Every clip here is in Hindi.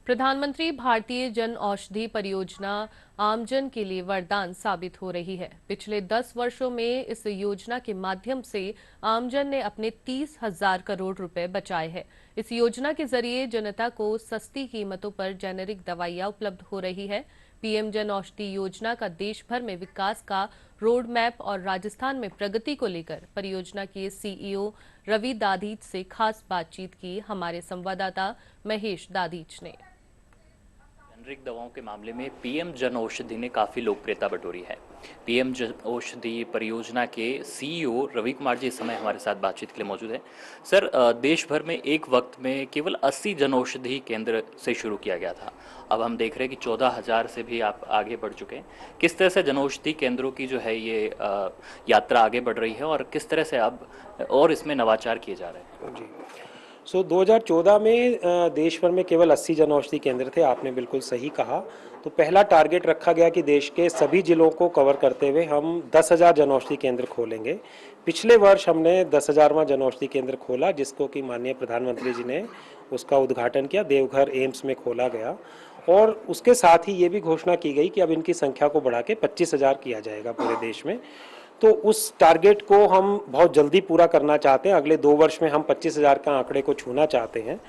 प्रधानमंत्री भारतीय जन औषधि परियोजना आमजन के लिए वरदान साबित हो रही है। पिछले 10 वर्षों में इस योजना के माध्यम से आमजन ने अपने 30,000 करोड़ रुपए बचाए हैं। इस योजना के जरिए जनता को सस्ती कीमतों पर जेनेरिक दवाइयां उपलब्ध हो रही है। पीएम जन औषधि योजना का देश भर में विकास का रोड मैप और राजस्थान में प्रगति को लेकर परियोजना के सीईओ रवि दाधीच से खास बातचीत की हमारे संवाददाता महेश दाधीच ने। जेनरिक दवाओं के मामले में पीएम जन औषधि ने काफ़ी लोकप्रियता बटोरी है। पीएम जन औषधि परियोजना के सीईओ रवि कुमार जी इस समय हमारे साथ बातचीत के लिए मौजूद हैं। सर, देश भर में एक वक्त में केवल 80 जन औषधि केंद्र से शुरू किया गया था। अब हम देख रहे हैं कि 14,000 से भी आप आगे बढ़ चुके हैं। किस तरह से जन औषधि केंद्रों की जो है ये यात्रा आगे बढ़ रही है और किस तरह से अब और इसमें नवाचार किए जा रहे हैं? जी 2014 में देश भर में केवल 80 जन औषधि केंद्र थे। आपने बिल्कुल सही कहा। तो पहला टारगेट रखा गया कि देश के सभी जिलों को कवर करते हुए हम 10,000 जन औषधि केंद्र खोलेंगे। पिछले वर्ष हमने 10,000वां जन औषधि केंद्र खोला, जिसको कि माननीय प्रधानमंत्री जी ने उसका उद्घाटन किया। देवघर एम्स में खोला गया और उसके साथ ही ये भी घोषणा की गई कि अब इनकी संख्या को बढ़ा के 25,000 किया जाएगा पूरे देश में। तो उस टारगेट को हम बहुत जल्दी पूरा करना चाहते हैं। अगले 2 वर्ष में हम 25,000 का आंकड़े को छूना चाहते हैं।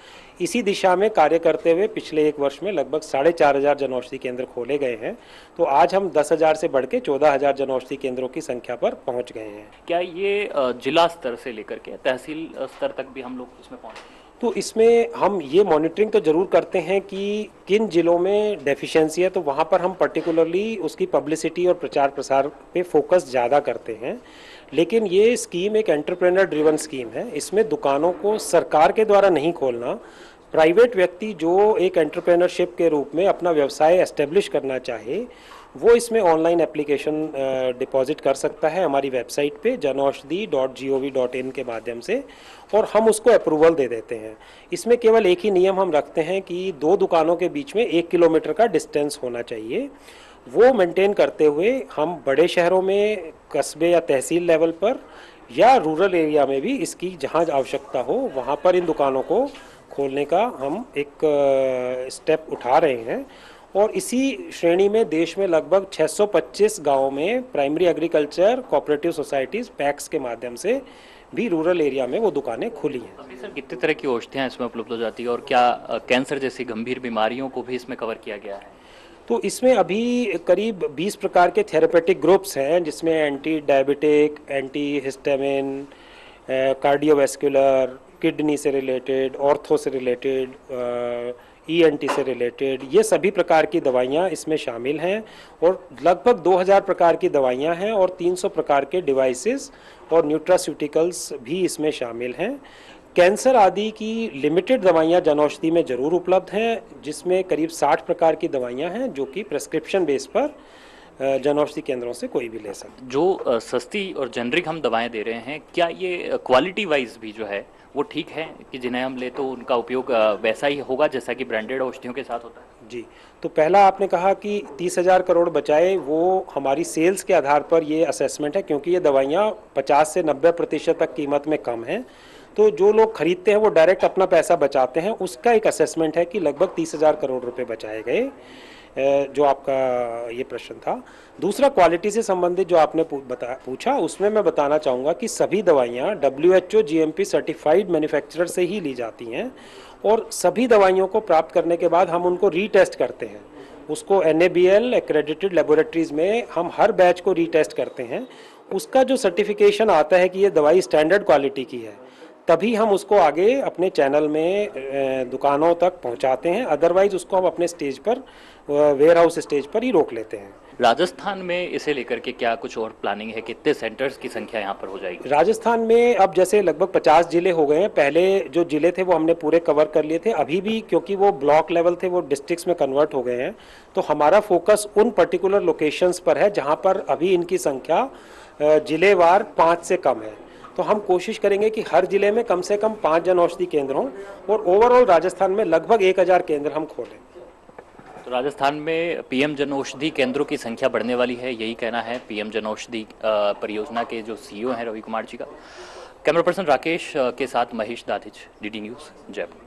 इसी दिशा में कार्य करते हुए पिछले 1 वर्ष में लगभग 4,500 जन औषधि केंद्र खोले गए हैं। तो आज हम 10,000 से बढ़ के 14,000 जन औषधि केंद्रों की संख्या पर पहुंच गए हैं। क्या ये जिला स्तर से लेकर के तहसील स्तर तक भी हम लोग इसमें पहुंचे? तो इसमें हम ये मॉनिटरिंग तो ज़रूर करते हैं कि किन जिलों में डेफिशिएंसी है, तो वहाँ पर हम पर्टिकुलरली उसकी पब्लिसिटी और प्रचार प्रसार पे फोकस ज़्यादा करते हैं। लेकिन ये स्कीम एक एंटरप्रेन्योर ड्रिवन स्कीम है। इसमें दुकानों को सरकार के द्वारा नहीं खोलना, प्राइवेट व्यक्ति जो एक एंटरप्रेन्योरशिप के रूप में अपना व्यवसाय एस्टेब्लिश करना चाहे वो इसमें ऑनलाइन एप्लीकेशन डिपॉजिट कर सकता है हमारी वेबसाइट पे janaushadhi.gov.in के माध्यम से, और हम उसको अप्रूवल दे देते हैं। इसमें केवल एक ही नियम हम रखते हैं कि 2 दुकानों के बीच में 1 किलोमीटर का डिस्टेंस होना चाहिए। वो मेंटेन करते हुए हम बड़े शहरों में, कस्बे या तहसील लेवल पर या रूरल एरिया में भी इसकी जहाँ आवश्यकता हो वहाँ पर इन दुकानों को खोलने का हम एक स्टेप उठा रहे हैं। और इसी श्रेणी में देश में लगभग 625 गांवों में primary agriculture cooperative societies PACS के माध्यम से भी रूरल एरिया में वो दुकानें खुली हैं। अभी सर कितने तरह की औषधियाँ इसमें उपलब्ध हो जाती है और क्या कैंसर जैसी गंभीर बीमारियों को भी इसमें कवर किया गया है? तो इसमें अभी करीब 20 प्रकार के थेरेपेटिक ग्रुप्स हैं, जिसमें anti diabetic, anti histamine, cardiovascular, kidney से रिलेटेड, ऑर्थो से रिलेटेड, ईएनटी से रिलेटेड, ये सभी प्रकार की दवाइयाँ इसमें शामिल हैं। और लगभग 2000 प्रकार की दवाइयाँ हैं और 300 प्रकार के डिवाइसेस और न्यूट्रास्यूटिकल्स भी इसमें शामिल हैं। कैंसर आदि की लिमिटेड दवाइयाँ जन औषधि में ज़रूर उपलब्ध हैं, जिसमें करीब 60 प्रकार की दवाइयाँ हैं जो कि प्रेस्क्रिप्शन बेस पर जन औषधि केंद्रों से कोई भी ले सकता है। जो सस्ती और जेनरिक हम दवाएं दे रहे हैं, क्या ये क्वालिटी वाइज भी जो है वो ठीक है कि जिन्हें हम ले तो उनका उपयोग वैसा ही होगा जैसा कि ब्रांडेड औषधियों के साथ होता है? जी, तो पहला आपने कहा कि 30,000 करोड़ बचाए, वो हमारी सेल्स के आधार पर ये असेसमेंट है, क्योंकि ये दवाइयाँ 50 से 90% तक कीमत में कम हैं। तो जो लोग खरीदते हैं वो डायरेक्ट अपना पैसा बचाते हैं। उसका एक असेसमेंट है कि लगभग 30,000 करोड़ रुपए बचाए गए। जो आपका ये प्रश्न था। दूसरा, क्वालिटी से संबंधित जो आपने पूछा, उसमें मैं बताना चाहूँगा कि सभी दवाइयाँ WHO GMP सर्टिफाइड मैन्युफैक्चरर से ही ली जाती हैं और सभी दवाइयों को प्राप्त करने के बाद हम उनको रीटेस्ट करते हैं। उसको NABL एक्रेडिटेड लेबोरेटरीज में हम हर बैच को रीटेस्ट करते हैं। उसका जो सर्टिफिकेशन आता है कि ये दवाई स्टैंडर्ड क्वालिटी की है, तभी हम उसको आगे अपने चैनल में दुकानों तक पहुंचाते हैं। अदरवाइज उसको हम अपने स्टेज पर, वेयर हाउस स्टेज पर ही रोक लेते हैं। राजस्थान में इसे लेकर के क्या कुछ और प्लानिंग है? कितने सेंटर्स की संख्या यहाँ पर हो जाएगी? राजस्थान में अब जैसे लगभग 50 जिले हो गए हैं। पहले जो जिले थे वो हमने पूरे कवर कर लिए थे। अभी भी क्योंकि वो ब्लॉक लेवल थे वो डिस्ट्रिक्ट्स में कन्वर्ट हो गए हैं, तो हमारा फोकस उन पर्टिकुलर लोकेशंस पर है जहाँ पर अभी इनकी संख्या जिलेवार 5 से कम है। तो हम कोशिश करेंगे कि हर जिले में कम से कम 5 जन औषधि केंद्र हों और ओवरऑल राजस्थान में लगभग 1000 केंद्र हम खोलें। तो राजस्थान में पीएम जन औषधि केंद्रों की संख्या बढ़ने वाली है, यही कहना है पीएम जन औषधि परियोजना के जो सीईओ हैं रवि कुमार जी का। कैमरा पर्सन राकेश के साथ महेश दाधिच, DD न्यूज़, जयपुर।